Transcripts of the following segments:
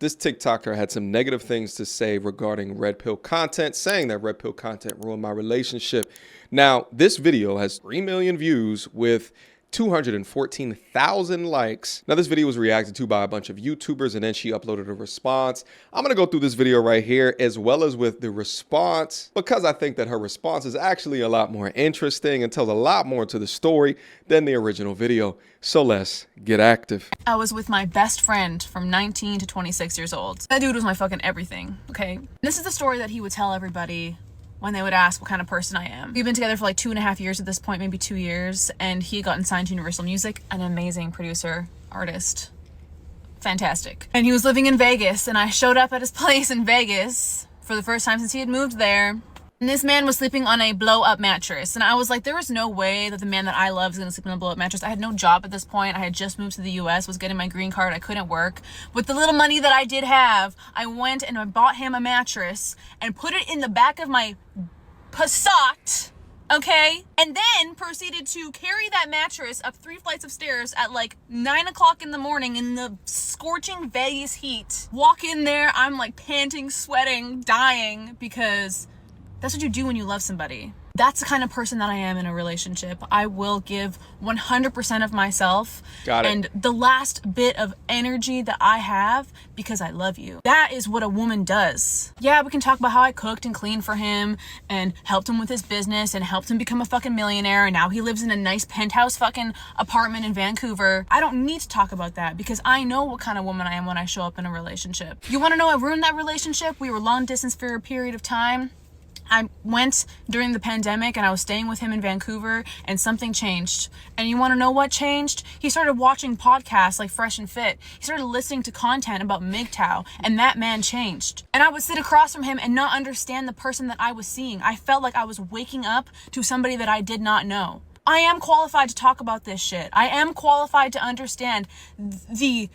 This TikToker had some negative things to say regarding red pill content, saying that red pill content ruined my relationship. Now, this video has 3 million views with 214,000 likes. Now, this video was reacted to by a bunch of YouTubers, and then she uploaded a response. I'm gonna go through this video right here, as well as with the response, because I think that her response is actually a lot more interesting and tells a lot more to the story than the original video. So let's get active. I was with my best friend from 19 to 26 years old. That dude was my fucking everything, okay? This is the story that he would tell everybody when they would ask what kind of person I am. We've been together for like 2.5 years at this point, maybe 2 years, and he had gotten signed to Universal Music, an amazing producer, artist, fantastic. And he was living in Vegas, and I showed up at his place in Vegas for the first time since he had moved there. And this man was sleeping on a blow-up mattress. And I was like, there was no way that the man that I love is gonna sleep on a blow-up mattress. I had no job at this point. I had just moved to the US, was getting my green card. I couldn't work. With the little money that I did have, I went and I bought him a mattress and put it in the back of my Passat, okay? And then proceeded to carry that mattress up 3 flights of stairs at like 9 o'clock in the morning in the scorching Vegas heat. Walk in there, I'm like panting, sweating, dying, because that's what you do when you love somebody. That's the kind of person that I am in a relationship. I will give 100% of myself and the last bit of energy that I have because I love you. That is what a woman does. Yeah, we can talk about how I cooked and cleaned for him and helped him with his business and helped him become a fucking millionaire, and now he lives in a nice penthouse fucking apartment in Vancouver. I don't need to talk about that because I know what kind of woman I am when I show up in a relationship. You wanna know I ruined that relationship? We were long distance for a period of time. I went during the pandemic and I was staying with him in Vancouver, and something changed. And you want to know what changed? He started watching podcasts like Fresh and Fit. He started listening to content about MGTOW, and that man changed. And I would sit across from him and not understand the person that I was seeing. I felt like I was waking up to somebody that I did not know. I am qualified to talk about this shit. I am qualified to understand the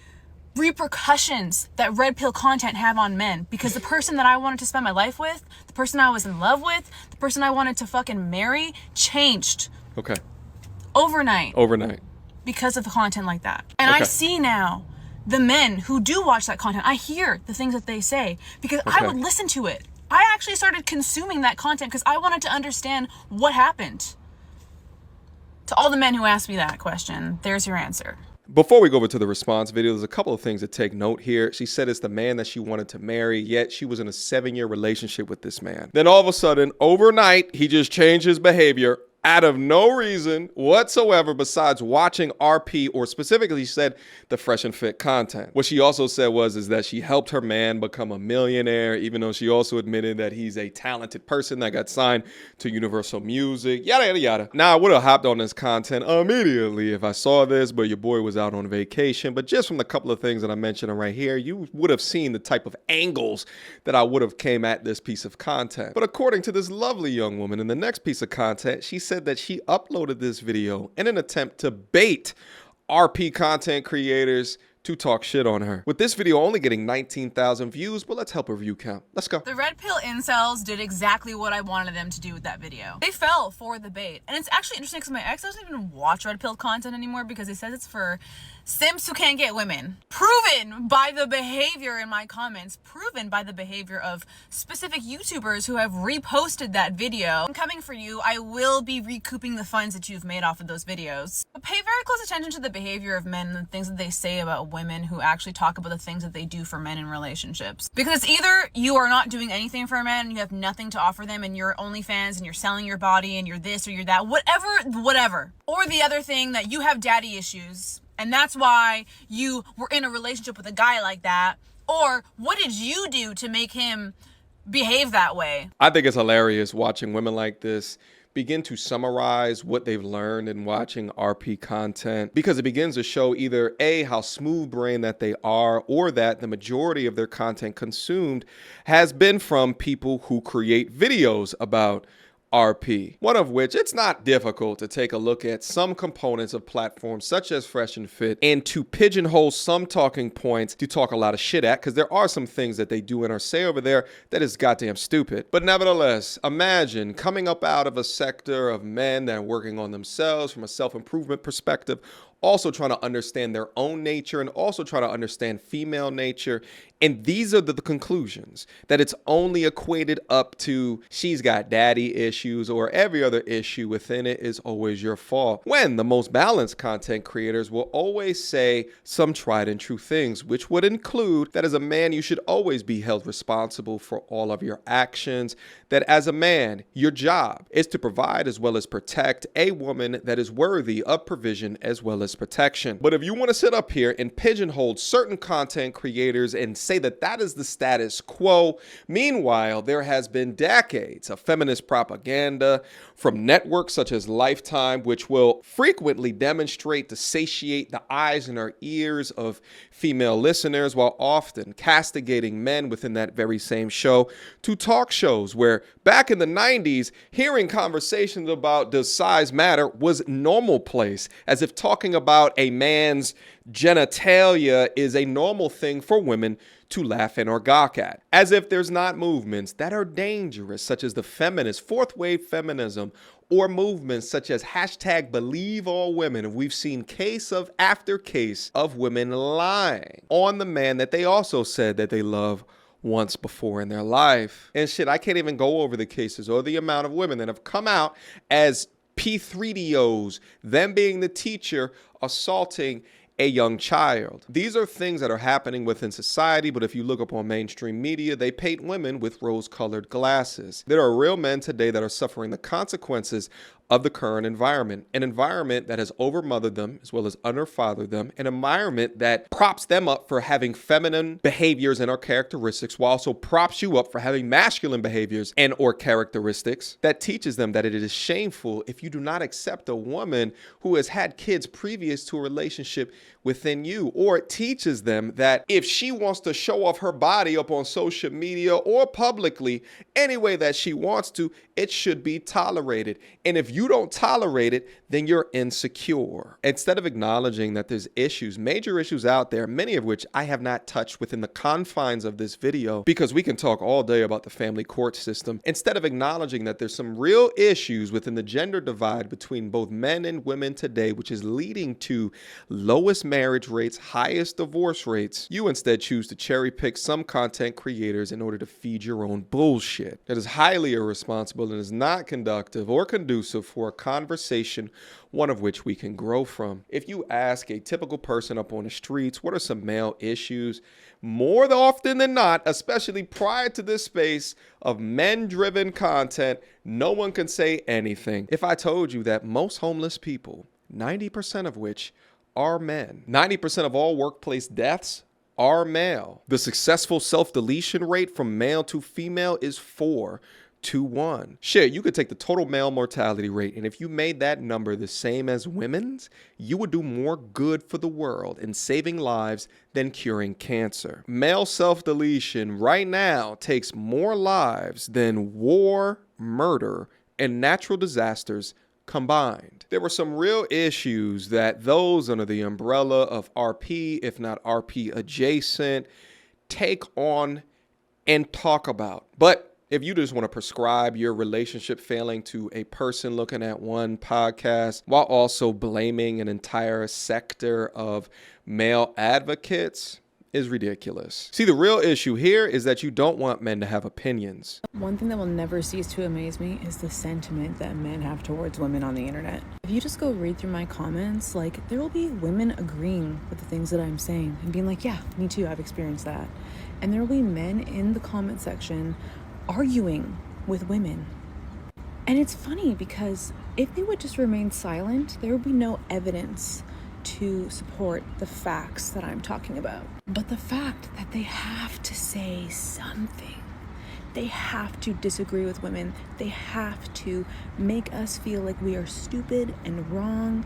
repercussions that red pill content have on men, because the person that I wanted to spend my life with, the person I was in love with, the person I wanted to fucking marry changed. Okay. Overnight. Because of the content like that. And I see now the men who do watch that content, I hear the things that they say because I would listen to it. I actually started consuming that content because I wanted to understand what happened. To all the men who asked me that question, there's your answer. Before we go over to the response video, there's a couple of things to take note here. She said it's the man that she wanted to marry, yet she was in a 7-year relationship with this man. Then all of a sudden, overnight, he just changed his behavior out of no reason whatsoever besides watching RP, or specifically she said the Fresh and Fit content. What she also said is that she helped her man become a millionaire, even though she also admitted that he's a talented person that got signed to Universal Music, yada, yada, yada. Now, I would have hopped on this content immediately if I saw this, but your boy was out on vacation. But just from the couple of things that I mentioned right here, you would have seen the type of angles that I would have came at this piece of content. But according to this lovely young woman in the next piece of content, she said that she uploaded this video in an attempt to bait RP content creators to talk shit on her. With this video only getting 19,000 views, but let's help her view count. Let's go. The red pill incels did exactly what I wanted them to do with that video. They fell for the bait. And it's actually interesting because my ex doesn't even watch red pill content anymore because he says it's for simps who can't get women. Proven by the behavior in my comments, proven by the behavior of specific YouTubers who have reposted that video. I'm coming for you. I will be recouping the funds that you've made off of those videos. But pay very close attention to the behavior of men and the things that they say about women who actually talk about the things that they do for men in relationships. Because it's either you are not doing anything for a man and you have nothing to offer them and you're OnlyFans and you're selling your body and you're this or you're that, whatever. Or the other thing, that you have daddy issues and that's why you were in a relationship with a guy like that. Or what did you do to make him behave that way? I think it's hilarious watching women like this begin to summarize what they've learned in watching RP content, because it begins to show either A, how smooth-brained that they are, or that the majority of their content consumed has been from people who create videos about RP. One of which, it's not difficult to take a look at some components of platforms such as Fresh and Fit and to pigeonhole some talking points to talk a lot of shit at, because there are some things that they do and or say over there that is goddamn stupid. But nevertheless, imagine coming up out of a sector of men that are working on themselves from a self-improvement perspective, also trying to understand their own nature and also trying to understand female nature. And these are the conclusions, that it's only equated up to she's got daddy issues or every other issue within it is always your fault. When the most balanced content creators will always say some tried and true things, which would include that as a man, you should always be held responsible for all of your actions, that as a man, your job is to provide as well as protect a woman that is worthy of provision as well as protection. But if you want to sit up here and pigeonhole certain content creators and say that that is the status quo, meanwhile, there has been decades of feminist propaganda from networks such as Lifetime, which will frequently demonstrate to satiate the eyes and our ears of female listeners while often castigating men within that very same show, to talk shows where back in the 90s, hearing conversations about does size matter was normal place, as if talking about a man's genitalia is a normal thing for women to laugh and or gawk at, as if there's not movements that are dangerous, such as the feminist fourth wave feminism, or movements such as hashtag believe all women. We've seen case of after case of women lying on the man that they also said that they love once before in their life. And shit, I can't even go over the cases or the amount of women that have come out as P3DOs, them being the teacher assaulting a young child. These are things that are happening within society, but if you look up on mainstream media, they paint women with rose-colored glasses. There are real men today that are suffering the consequences of the current environment, an environment that has overmothered them as well as underfathered them, an environment that props them up for having feminine behaviors and or characteristics, while also props you up for having masculine behaviors and or characteristics, that teaches them that it is shameful if you do not accept a woman who has had kids previous to a relationship within you, or it teaches them that if she wants to show off her body up on social media or publicly any way that she wants to, it should be tolerated. And if you don't tolerate it, then you're insecure. Instead of acknowledging that there's issues, major issues out there, many of which I have not touched within the confines of this video, because we can talk all day about the family court system. Instead of acknowledging that there's some real issues within the gender divide between both men and women today, which is leading to lowest marriage rates, highest divorce rates, you instead choose to cherry pick some content creators in order to feed your own bullshit. That is highly irresponsible and is not conductive or conducive for a conversation, one of which we can grow from. If you ask a typical person up on the streets, what are some male issues? More often than not, especially prior to this space of men-driven content, no one can say anything. If I told you that most homeless people, 90% of which are men, 90% of all workplace deaths are male, the successful self-deletion rate from male to female is 4-to-1. Shit, you could take the total male mortality rate, and if you made that number the same as women's, you would do more good for the world in saving lives than curing cancer. Male self-deletion right now takes more lives than war, murder, and natural disasters combined. There were some real issues that those under the umbrella of RP, if not RP adjacent, take on and talk about. But if you just want to prescribe your relationship failing to a person looking at one podcast while also blaming an entire sector of male advocates, is ridiculous. See, the real issue here is that you don't want men to have opinions. One thing that will never cease to amaze me is the sentiment that men have towards women on the internet. If you just go read through my comments, like, there will be women agreeing with the things that I'm saying and being like, yeah, me too, I've experienced that. And there will be men in the comment section arguing with women. And it's funny because if they would just remain silent, there would be no evidence to support the facts that I'm talking about. But the fact that they have to say something, they have to disagree with women, they have to make us feel like we are stupid and wrong,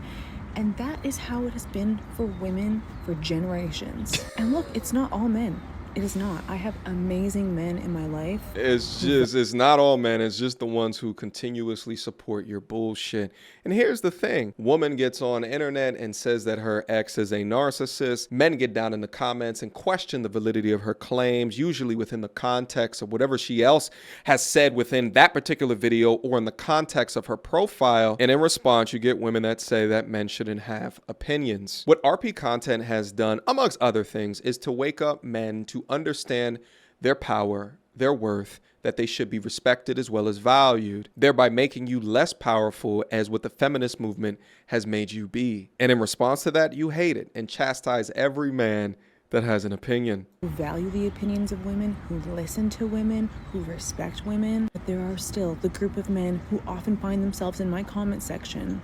and that is how it has been for women for generations. And look, it's not all men. It is not. I have amazing men in my life. It's not all men. It's just the ones who continuously support your bullshit. And here's the thing. Woman gets on the internet and says that her ex is a narcissist. Men get down in the comments and question the validity of her claims, usually within the context of whatever she else has said within that particular video or in the context of her profile. And in response, you get women that say that men shouldn't have opinions. What RP content has done, amongst other things, is to wake up men to understand their power, their worth, that they should be respected as well as valued, thereby making you less powerful as what the feminist movement has made you be. And in response to that, you hate it and chastise every man that has an opinion. Who value the opinions of women, who listen to women, who respect women. But there are still the group of men who often find themselves in my comment section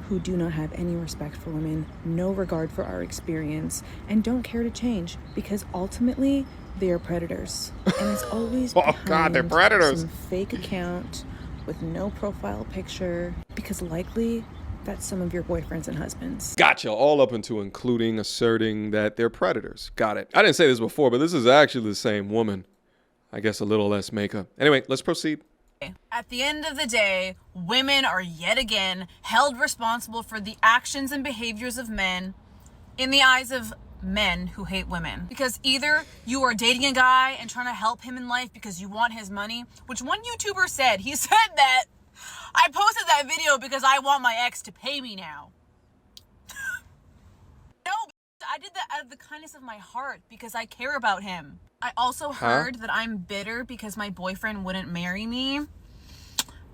who do not have any respect for women, no regard for our experience, and don't care to change because ultimately they are predators. And it's always Oh God, they're predators. some fake account with no profile picture because likely that's some of your boyfriends and husbands. Gotcha. All up into including asserting that they're predators. Got it. I didn't say this before, but this is actually the same woman. I guess a little less makeup. Anyway, let's proceed. At the end of the day, women are yet again held responsible for the actions and behaviors of men in the eyes of men who hate women. Because either you are dating a guy and trying to help him in life because you want his money, which one YouTuber said, he said that, I posted that video because I want my ex to pay me now. No, I did that out of the kindness of my heart because I care about him. I also heard that I'm bitter because my boyfriend wouldn't marry me.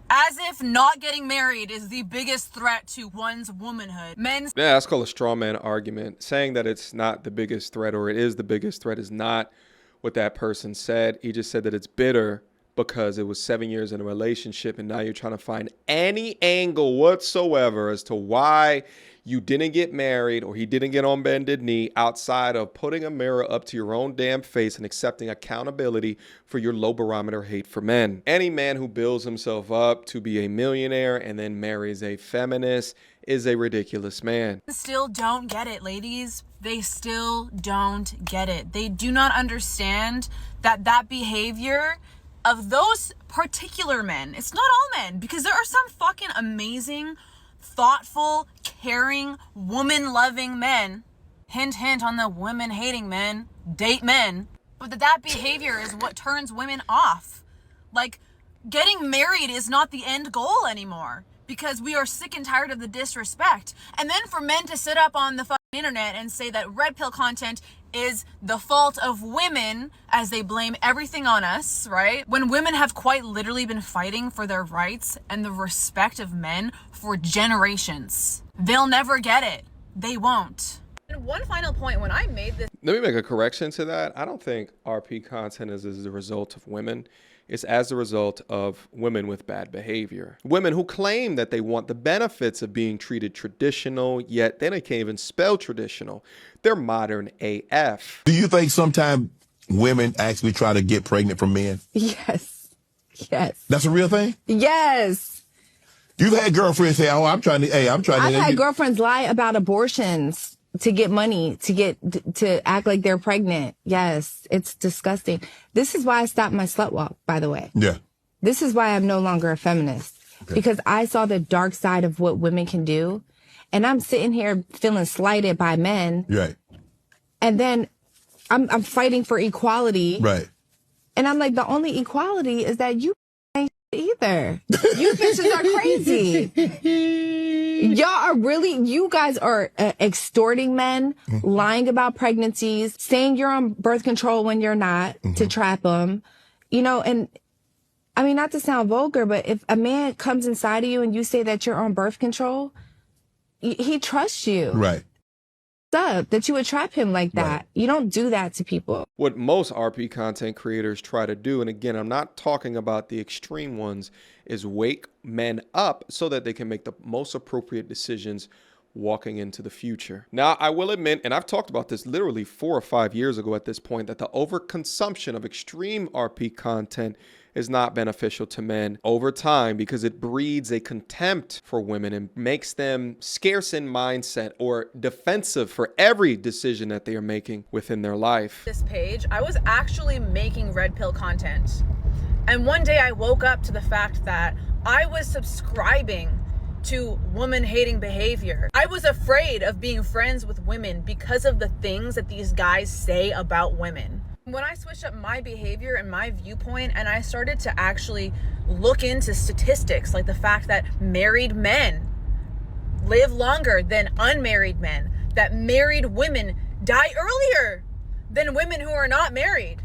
As if not getting married is the biggest threat to one's womanhood. Yeah, that's called a straw man argument. Saying that it's not the biggest threat or it is the biggest threat is not what that person said. He just said that it's bitter because it was 7 years in a relationship and now you're trying to find any angle whatsoever as to why you didn't get married or he didn't get on bended knee outside of putting a mirror up to your own damn face and accepting accountability for your low barometer hate for men. Any man who builds himself up to be a millionaire and then marries a feminist is a ridiculous man. Still don't get it, ladies. They still don't get it. They do not understand that behavior of those particular men, it's not all men, because there are some fucking amazing, thoughtful, caring, woman-loving men. Hint, hint on the women-hating men. Date men. But that behavior is what turns women off. Like, getting married is not the end goal anymore because we are sick and tired of the disrespect. And then for men to sit up on the fucking internet and say that red pill content is the fault of women as they blame everything on us, right? When women have quite literally been fighting for their rights and the respect of men for generations. They'll never get it. They won't. And one final point, when I made this... Let me make a correction to that. I don't think RP content is as a result of women. It's as a result of women with bad behavior. Women who claim that they want the benefits of being treated traditional, yet they can't even spell traditional. They're modern AF. Do you think sometimes women actually try to get pregnant from men? Yes. Yes. That's a real thing? Yes. You've had girlfriends say, oh, I'm trying to. I've had girlfriends lie about abortions to get money, to act like they're pregnant. Yes. It's disgusting. This is why I stopped my slut walk, by the way. Yeah. This is why I'm no longer a feminist. Okay. Because I saw the dark side of what women can do. And I'm sitting here feeling slighted by men. Right. And then I'm fighting for equality. Right. And I'm like, the only equality is that you ain't either. You bitches are crazy. Y'all are really, you guys are extorting men, lying about pregnancies, saying you're on birth control when you're not to trap them, you know, and I mean, not to sound vulgar, but if a man comes inside of you and you say that you're on birth control, he trusts you. Right. Up that you would trap him like that. Right. You don't do that to people. What most RP content creators try to do, and again, I'm not talking about the extreme ones, is wake men up so that they can make the most appropriate decisions walking into the future. Now, I will admit, and I've talked about this literally 4 or 5 years ago at this point, that the overconsumption of extreme RP content is not beneficial to men over time because it breeds a contempt for women and makes them scarce in mindset or defensive for every decision that they are making within their life. This page, I was actually making red pill content. And one day I woke up to the fact that I was subscribing to woman-hating behavior. I was afraid of being friends with women because of the things that these guys say about women. When I switched up my behavior and my viewpoint and I started to actually look into statistics, like the fact that married men live longer than unmarried men, that married women die earlier than women who are not married.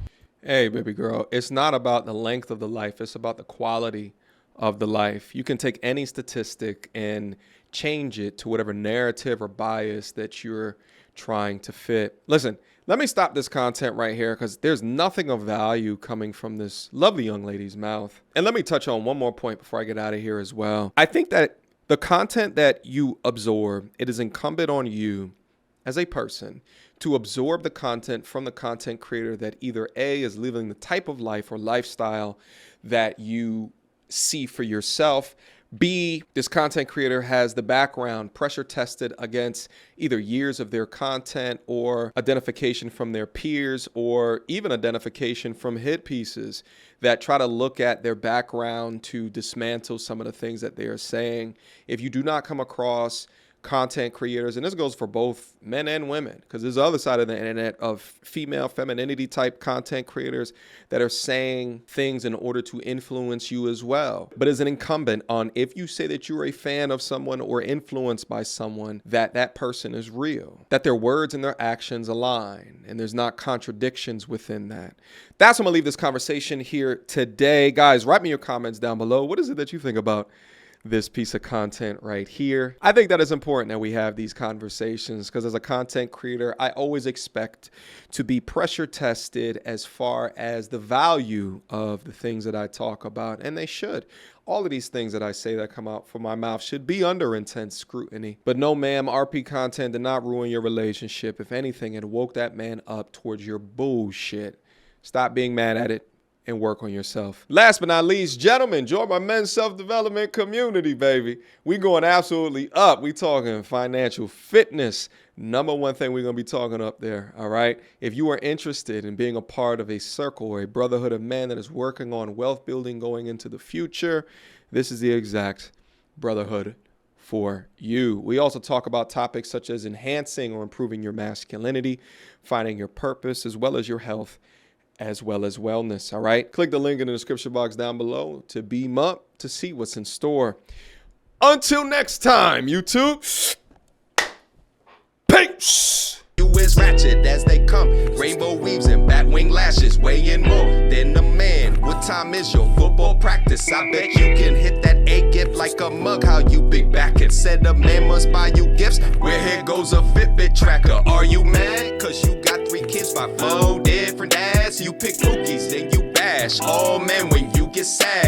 Hey, baby girl, it's not about the length of the life. It's about the quality of the life. You can take any statistic and change it to whatever narrative or bias that you're trying to fit. Listen, let me stop this content right here because there's nothing of value coming from this lovely young lady's mouth. And let me touch on one more point before I get out of here as well. I think that the content that you absorb, it is incumbent on you as a person to absorb the content from the content creator that either A, is living the type of life or lifestyle that you see for yourself. B, this content creator has the background pressure tested against either years of their content or identification from their peers or even identification from hit pieces that try to look at their background to dismantle some of the things that they are saying. If you do not come across content creators, and this goes for both men and women, because there's the other side of the internet of female femininity type content creators that are saying things in order to influence you as well. But it's an incumbent on, if you say that you're a fan of someone or influenced by someone, that that person is real, that their words and their actions align, and there's not contradictions within that. That's why I'm gonna leave this conversation here today. Guys, write me your comments down below. What is it that you think about this piece of content right here? I think that it's important that we have these conversations because as a content creator, I always expect to be pressure tested as far as the value of the things that I talk about, and they should. All of these things that I say that come out from my mouth should be under intense scrutiny. But no, ma'am, RP content did not ruin your relationship. If anything, it woke that man up towards your bullshit. Stop being mad at it and work on yourself. Last but not least, gentlemen, join my men's self-development community, baby. We going absolutely up. We talking financial fitness. Number one thing we're going to be talking up there, all right? If you are interested in being a part of a circle or a brotherhood of men that is working on wealth building going into the future, this is the exact brotherhood for you. We also talk about topics such as enhancing or improving your masculinity, finding your purpose, as well as your health, as well as wellness, all right? Click the link in the description box down below to beam up to see what's in store. Until next time, YouTube, peace! You is ratchet as they come, rainbow weaves and batwing lashes, weighing more than a man. What time is your football practice? I bet you can hit that A gift like a mug. How you big back it? Said a man must buy you gifts. Where here goes a Fitbit tracker? Are you mad? Cause you got 3 kids by 4 different dads. You pick cookies, then you bash. Oh man, when you get sad.